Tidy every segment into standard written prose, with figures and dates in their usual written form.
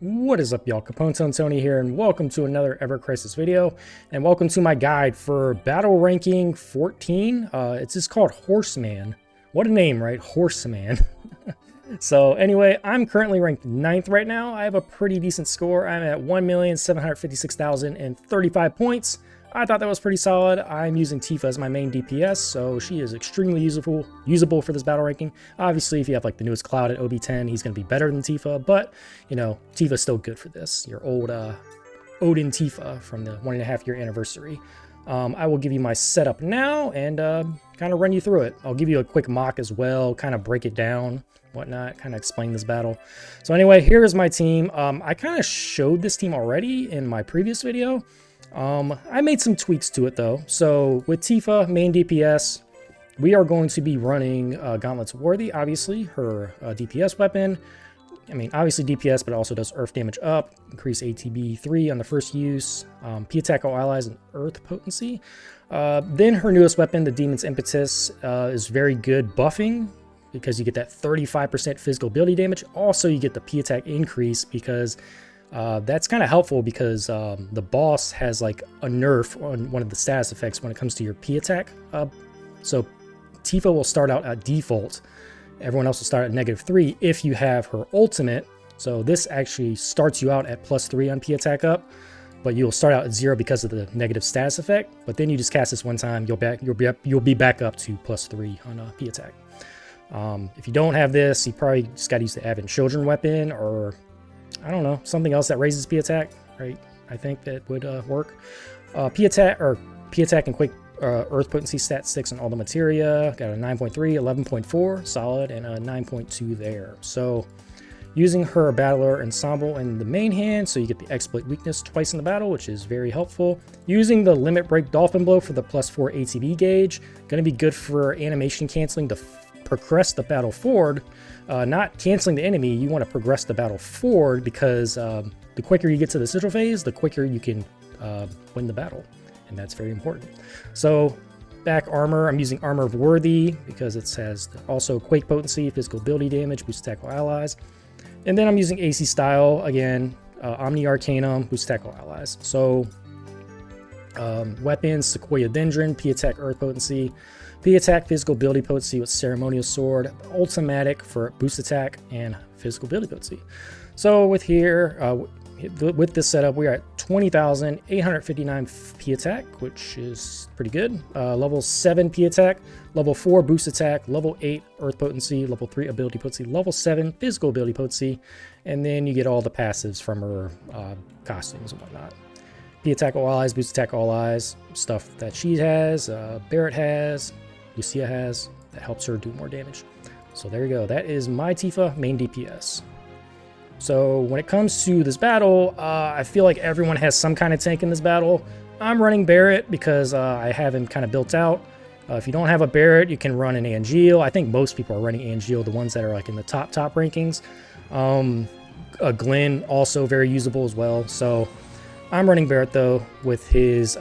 What is up, y'all? Capone Tony here, and welcome to another Ever Crisis video, and welcome to my guide for battle ranking 14. It's just called Horseman. What a name, right? Horseman. So anyway, I'm currently ranked 9th right now. I have a pretty decent score. I'm at 1,756,035 points. I thought that was pretty solid. I'm using Tifa as my main DPS, so she is extremely usable for this battle ranking. Obviously, if you have like the newest Cloud at OB10, he's going to be better than Tifa, but you know, Tifa's still good for this. Your old Odin Tifa from the 1.5 year anniversary. I will give you my setup now and kind of run you through it. I'll give you a quick mock as well, kind of break it down, whatnot, kind of explain this battle. So anyway, here is my team. I kind of showed this team already in my previous video. I made some tweaks to it though. So with Tifa, main DPS, we are going to be running Gauntlets Worthy, obviously, her DPS weapon. I mean, obviously DPS, but it also does earth damage up, increase ATB 3 on the first use, P attack all allies, and earth potency. Then her newest weapon, the Demon's Impetus, is very good buffing because you get that 35% physical ability damage. Also, you get the P attack increase because that's kind of helpful because the boss has like a nerf on one of the status effects when it comes to your P attack. So Tifa will start out at default. Everyone else will start at -3 if you have her ultimate. So this actually starts you out at +3 on P attack up, but you'll start out at 0 because of the negative status effect. But then you just cast this one time, you'll be back up to +3 on P attack. If you don't have this, you probably just got to use the Advent Children weapon, or I don't know, something else that raises P attack, right? I think that would work. P attack and quick earth potency stat 6 on all the materia. Got a 9.3, 11.4 solid, and a 9.2 there. So using her battler ensemble in the main hand, so you get the exploit weakness twice in the battle, which is very helpful. Using the limit break dolphin blow for the +4 ATB gauge, going to be good for animation canceling to progress the battle forward. Not canceling the enemy, you want to progress the battle forward because the quicker you get to the sigil phase, the quicker you can win the battle, and that's very important. So back armor, I'm using Armor of Worthy because it has also quake potency, physical ability damage, boost attack all allies, and then I'm using AC style again, Omni Arcanum, boost attack all allies. So weapons, Sequoia Dendron, P attack earth potency, P attack physical ability potency with Ceremonial Sword, Ultimatic for boost attack and physical ability potency. So with here, with this setup, we are at 20,859 P attack, which is pretty good. Level 7 P attack, level 4 boost attack, level 8 earth potency, level 3 ability potency, level 7 physical ability potency, and then you get all the passives from her costumes and whatnot. P attack all allies, boost attack all allies, stuff that she has, Barrett has, Lucia has, that helps her do more damage. So there you go. That is my Tifa main DPS. So when it comes to this battle, I feel like everyone has some kind of tank in this battle. I'm running Barrett because I have him kind of built out. If you don't have a Barrett, you can run an Angeal. I think most people are running Angeal, the ones that are like in the top rankings. Glenn also very usable as well. So I'm running Barrett though with his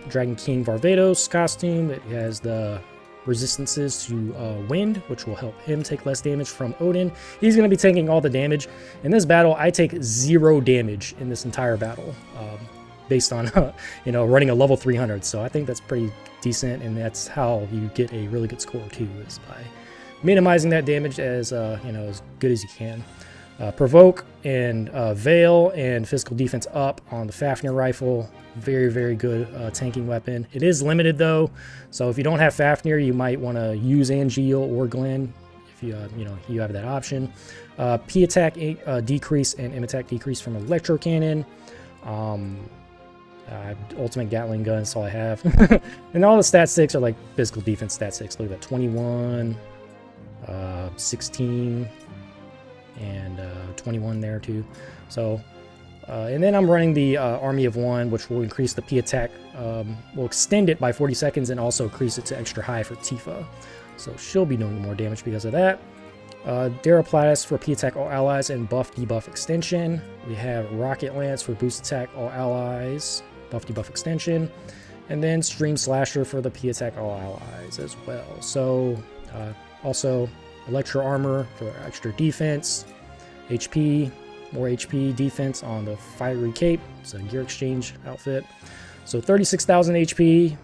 Dragon King Varvatos costume. It has the resistances to wind, which will help him take less damage from Odin. He's going to be taking all the damage. In this battle, I take 0 damage in this entire battle based on you know, running a level 300. So I think that's pretty decent, and that's how you get a really good score too, is by minimizing that damage as you know, as good as you can. Provoke and Veil and physical defense up on the Fafnir rifle. Very good tanking weapon. It is limited though, so if you don't have Fafnir, you might want to use Angeal or Glenn if you you know, you have that option. P attack decrease and M attack decrease from Electro Cannon. Ultimate Gatling gun, that's all I have. And all the stat 6 are like physical defense stat 6. Look at that, 21, 16. And 21 there too. So and then I'm running the Army of One, which will increase the P attack, will extend it by 40 seconds and also increase it to extra high for Tifa, so she'll be doing more damage because of that. Daraplatis for P attack all allies and buff debuff extension. We have Rocket Lance for boost attack all allies, buff debuff extension, and then Stream Slasher for the P attack all allies as well. So also Electro Armor for extra defense, HP, more HP, defense on the Fiery Cape. It's a gear exchange outfit. So 36,000 HP,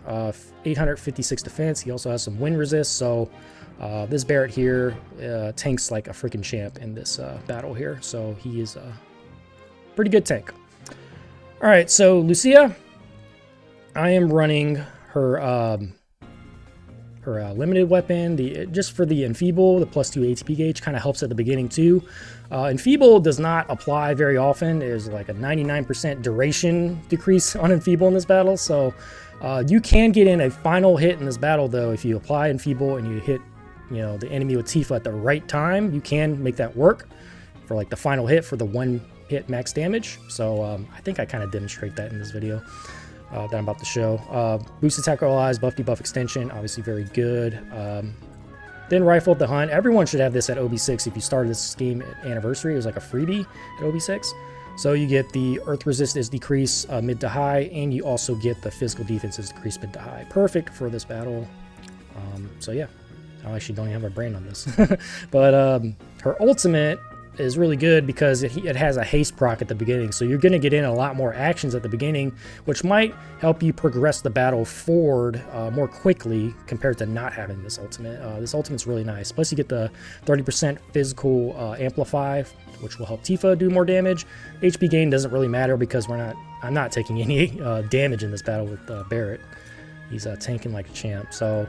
856 defense. He also has some wind resist. So this Barrett here tanks like a freaking champ in this battle here. So he is a pretty good tank. All right, so Lucia, I am running her limited weapon, just for the Enfeeble. The +2 ATP gauge kind of helps at the beginning too. Enfeeble does not apply very often. There's like a 99% duration decrease on Enfeeble in this battle, so you can get in a final hit in this battle though. If you apply Enfeeble and you hit, the enemy with Tifa at the right time, you can make that work for like the final hit for the 1 hit max damage. So I think I kind of demonstrate that in this video that I'm about to show. Boost attack allies, buff debuff extension, obviously very good. Then Rifle the Hunt. Everyone should have this at OB6 if you started this game at Anniversary. It was like a freebie at OB6. So you get the Earth Resist is decreased mid to high, and you also get the Physical Defense is decreased mid to high. Perfect for this battle. So yeah, I actually don't even have a brain on this. But her ultimate is really good because it has a haste proc at the beginning, so you're going to get in a lot more actions at the beginning, which might help you progress the battle forward more quickly compared to not having this ultimate. This ultimate's really nice. Plus you get the 30% physical amplify, which will help Tifa do more damage. HP gain doesn't really matter because I'm not taking any damage in this battle with Barrett. He's tanking like a champ. So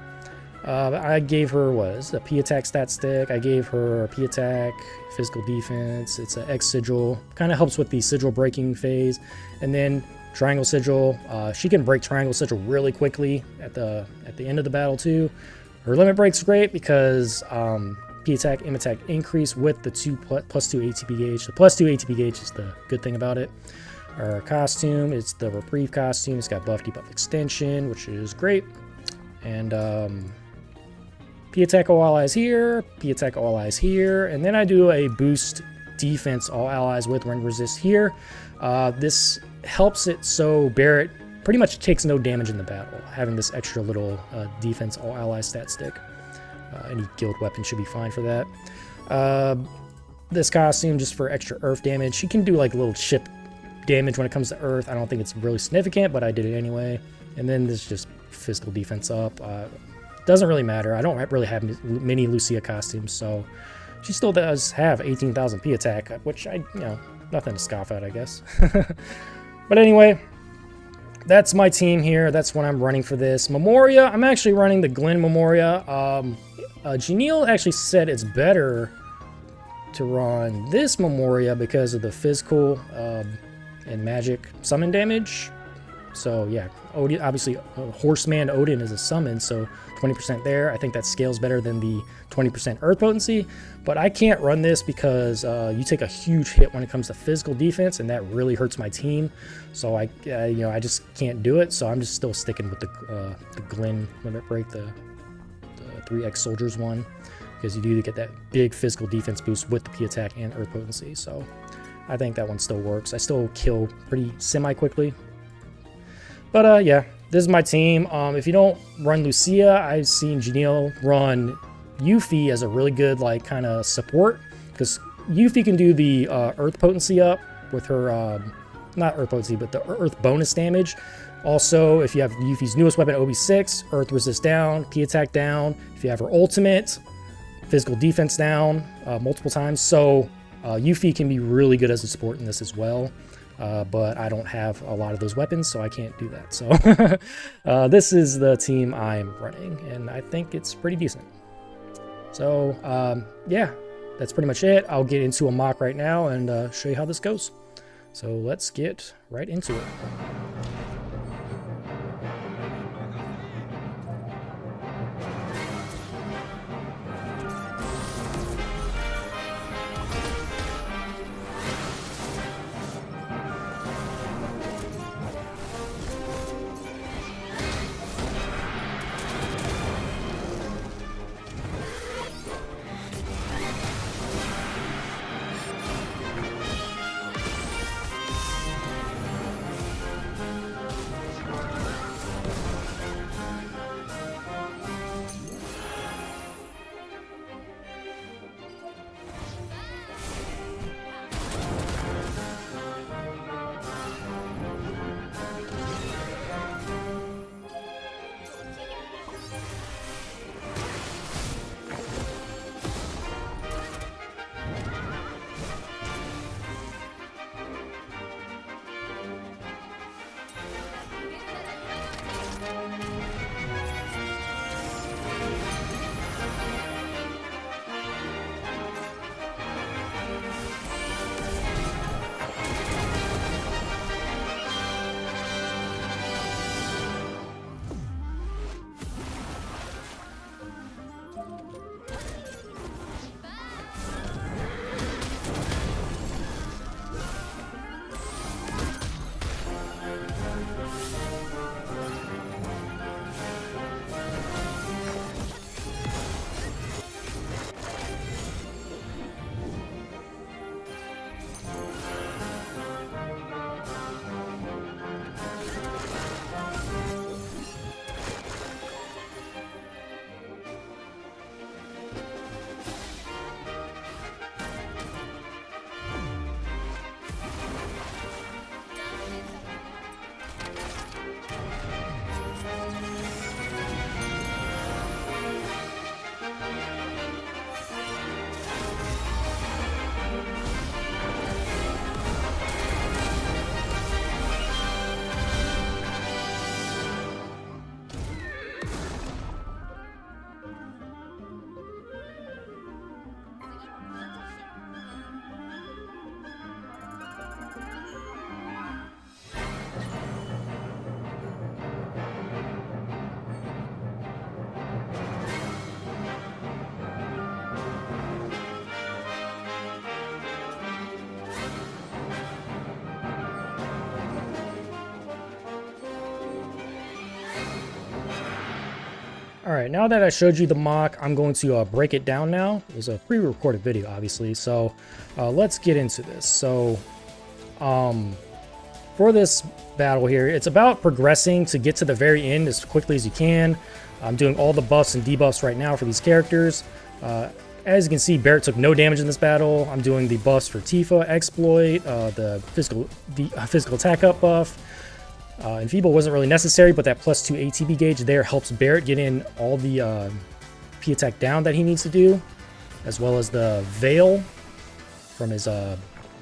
I gave her, a P attack stat stick. I gave her a P attack, physical defense. It's an X sigil. Kind of helps with the sigil breaking phase. And then triangle sigil. She can break triangle sigil really quickly at the end of the battle too. Her limit break's great because P attack, M attack increase with the +2 ATP gauge. The +2 ATP gauge is the good thing about it. Her costume, it's the Reprieve costume. It's got buff debuff extension, which is great. And P attack all allies here, P attack all allies here, and then I do a boost defense all allies with wind resist here. This helps it so Barrett pretty much takes no damage in the battle, having this extra little defense all allies stat stick. Any guild weapon should be fine for that. This costume just for extra earth damage. She can do like little ship damage when it comes to earth. I don't think it's really significant, but I did it anyway. And then this just physical defense up. Doesn't really matter. I don't really have many Lucia costumes, so she still does have 18,000 P attack, which nothing to scoff at, I guess. But anyway, that's my team here. That's what I'm running for this. Memoria, I'm actually running the Glenn Memoria. Janelle actually said it's better to run this Memoria because of the physical and magic summon damage. So yeah, Odin, obviously Horseman Odin is a summon, so 20% there. I think that scales better than the 20% earth potency, but I can't run this because you take a huge hit when it comes to physical defense, and that really hurts my team. So I just can't do it. So I'm just still sticking with the Glenn limit break, the 3x soldiers one, because you do get that big physical defense boost with the P attack and earth potency. So I think that one still works. I still kill pretty semi quickly. But yeah, this is my team. If you don't run Lucia, I've seen Janelle run Yuffie as a really good kind of support, because Yuffie can do the earth potency up with her, not earth potency, but the earth bonus damage. Also, if you have Yuffie's newest weapon, OB6, earth resist down, P attack down. If you have her ultimate, physical defense down multiple times. So Yuffie can be really good as a support in this as well. But I don't have a lot of those weapons, so I can't do that. So this is the team I'm running, and I think it's pretty decent. So yeah, that's pretty much it. I'll get into a mock right now and show you how this goes. So let's get right into it. Alright, now that I showed you the mock, I'm going to break it down now. It was a pre-recorded video, obviously, so let's get into this. So, for this battle here, it's about progressing to get to the very end as quickly as you can. I'm doing all the buffs and debuffs right now for these characters. As you can see, Barret took no damage in this battle. I'm doing the buffs for Tifa, Exploit, the physical attack up buff. Enfeeble wasn't really necessary, but that +2 ATB gauge there helps Barret get in all the P attack down that he needs to do, as well as the Veil from his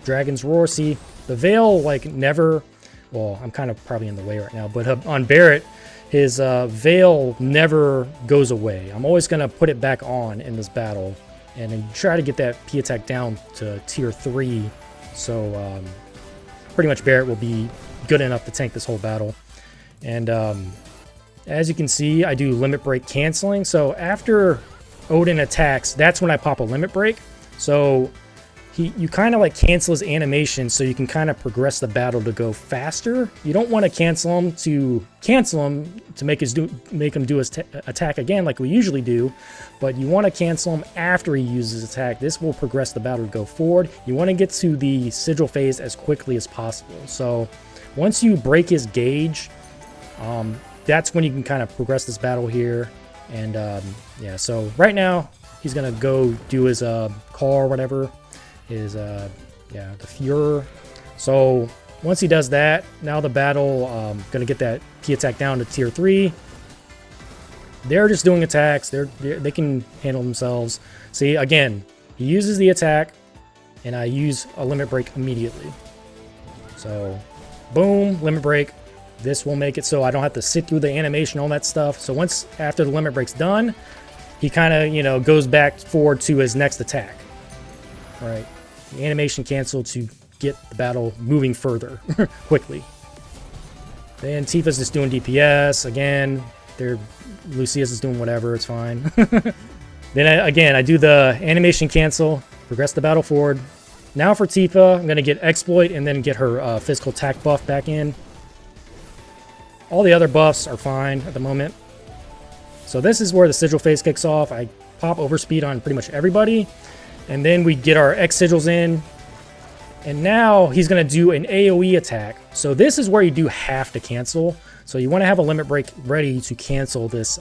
Dragon's Roar. See, the Veil, like, never... Well, I'm kind of probably in the way right now, but on Barret, his Veil never goes away. I'm always going to put it back on in this battle and then try to get that P attack down to tier 3, so pretty much Barret will be good enough to tank this whole battle. And as you can see, I do limit break canceling. So after Odin attacks, that's when I pop a limit break. So you kind of like cancel his animation so you can kind of progress the battle to go faster. You don't want to cancel him to make him do his attack again like we usually do, but you want to cancel him after he uses his attack. This will progress the battle to go forward. You want to get to the sigil phase as quickly as possible. So once you break his gauge, that's when you can kind of progress this battle here. And yeah, so right now he's gonna go do his car or whatever, his the Fuhrer. So once he does that, now the battle gonna get that P attack down to tier 3. They're just doing attacks. They can handle themselves. See, again, he uses the attack, and I use a limit break immediately. So boom, limit break. This will make it so I don't have to sit through the animation, all that stuff. So once after the limit break's done, he kind of, you know, goes back forward to his next attack. Right. The animation canceled to get the battle moving further quickly. Then Tifa's just doing DPS again. Lucia's is doing whatever. It's fine. Then again, I do the animation cancel, progress the battle forward. Now for Tifa, I'm going to get Exploit and then get her physical attack buff back in. All the other buffs are fine at the moment. So this is where the sigil phase kicks off. I pop overspeed on pretty much everybody. And then we get our X sigils in. And now he's going to do an AoE attack. So this is where you do have to cancel. So you want to have a limit break ready to cancel this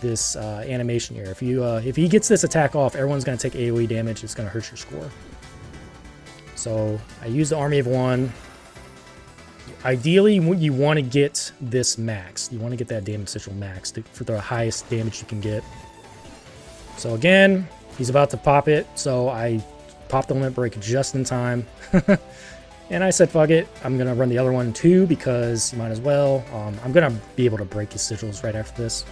animation here. If he gets this attack off, everyone's going to take AoE damage. It's going to hurt your score. So I use the Army of One. Ideally, you want to get this max. You want to get that damage sigil max for the highest damage you can get. So again, he's about to pop it. So I popped the limit break just in time. And I said, fuck it. I'm going to run the other one too because you might as well. I'm going to be able to break his sigils right after this.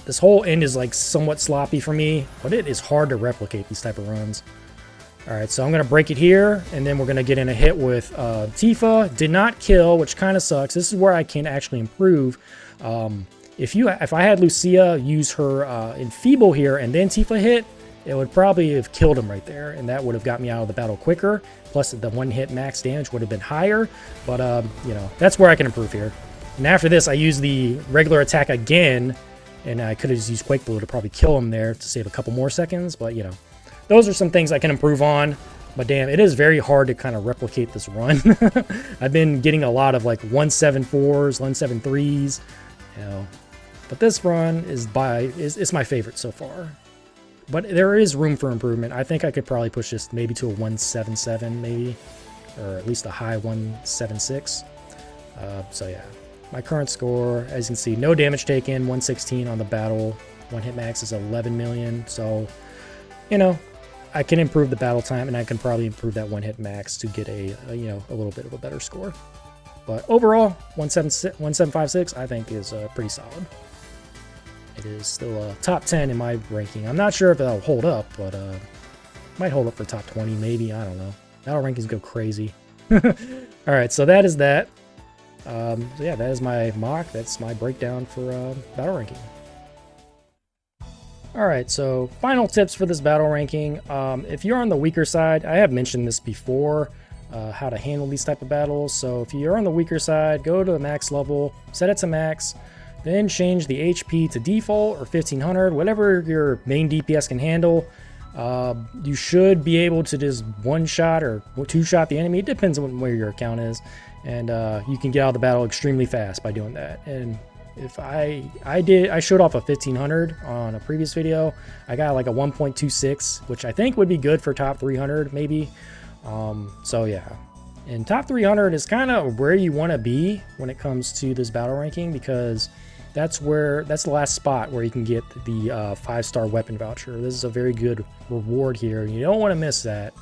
This whole end is like somewhat sloppy for me, but it is hard to replicate these type of runs. Alright, so I'm going to break it here, and then we're going to get in a hit with Tifa. Did not kill, which kind of sucks. This is where I can actually improve. If I had Lucia use her Enfeeble here and then Tifa hit, it would probably have killed him right there, and that would have got me out of the battle quicker. Plus, the one-hit max damage would have been higher, but, you know, that's where I can improve here. And after this, I use the regular attack again, and I could have just used Quake Blue to probably kill him there to save a couple more seconds, but, you know, those are some things I can improve on. But damn, it is very hard to kind of replicate this run. I've been getting a lot of like 174s, 173s, you know. But this run is my favorite so far. But there is room for improvement. I think I could probably push this maybe to a 177 maybe, or at least a high 176. So yeah, my current score, as you can see, no damage taken, 116 on the battle. One hit max is 11 million. So, you know, I can improve the battle time, and I can probably improve that one hit max to get a little bit of a better score. But overall, 1756 I think is pretty solid. It is still a top 10 in my ranking. I'm not sure if it'll hold up, but might hold up for top 20 maybe. I don't know. Battle rankings go crazy. All right, so that is that. So yeah, that is my mock. That's my breakdown for battle ranking. Alright, so final tips for this battle ranking. If you're on the weaker side, I have mentioned this before, how to handle these type of battles. So if you're on the weaker side, go to the max level, set it to max, then change the HP to default or 1500, whatever your main DPS can handle. You should be able to just one-shot or two-shot the enemy. It depends on where your account is, and you can get out of the battle extremely fast by doing that. And if I showed off a 1500 on a previous video. I got like a 1.26, which I think would be good for top 300 maybe. So yeah, and top 300 is kind of where you want to be when it comes to this battle ranking, because that's the last spot where you can get the 5-star weapon voucher. This is a very good reward here. You don't want to miss that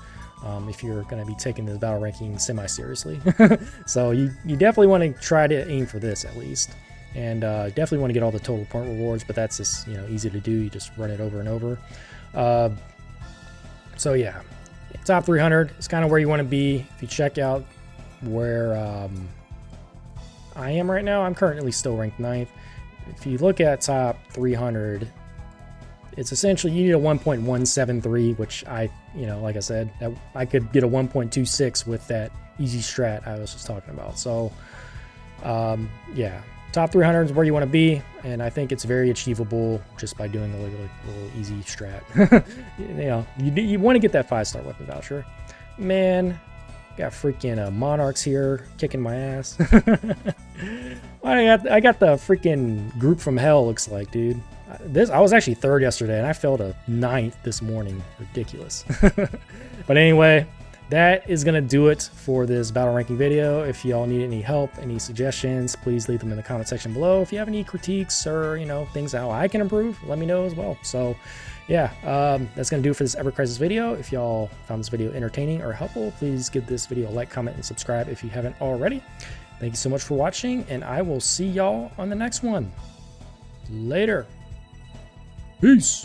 if you're going to be taking this battle ranking semi-seriously. So you definitely want to try to aim for this at least. And definitely want to get all the total point rewards, but that's just, you know, easy to do. You just run it over and over. So yeah, top 300 is kind of where you want to be. If you check out where I am right now, I'm currently still ranked 9th. If you look at top 300, it's essentially you need a 1.173, which you know, like I said, I could get a 1.26 with that easy strat I was just talking about. So yeah, top 300 is where you want to be, and I think it's very achievable just by doing a little easy strat. You know, you want to get that 5-star weapon voucher. Man, got freaking monarchs here kicking my ass. I got the freaking group from hell, looks like, dude. I was actually 3rd yesterday, and I fell to 9th this morning. Ridiculous. But anyway, that is going to do it for this battle ranking video. If y'all need any help, any suggestions, please leave them in the comment section below. If you have any critiques or, you know, things how I can improve, let me know as well. So yeah, that's going to do it for this Ever Crisis video. If y'all found this video entertaining or helpful, please give this video a like, comment, and subscribe if you haven't already. Thank you so much for watching, and I will see y'all on the next one. Later. Peace.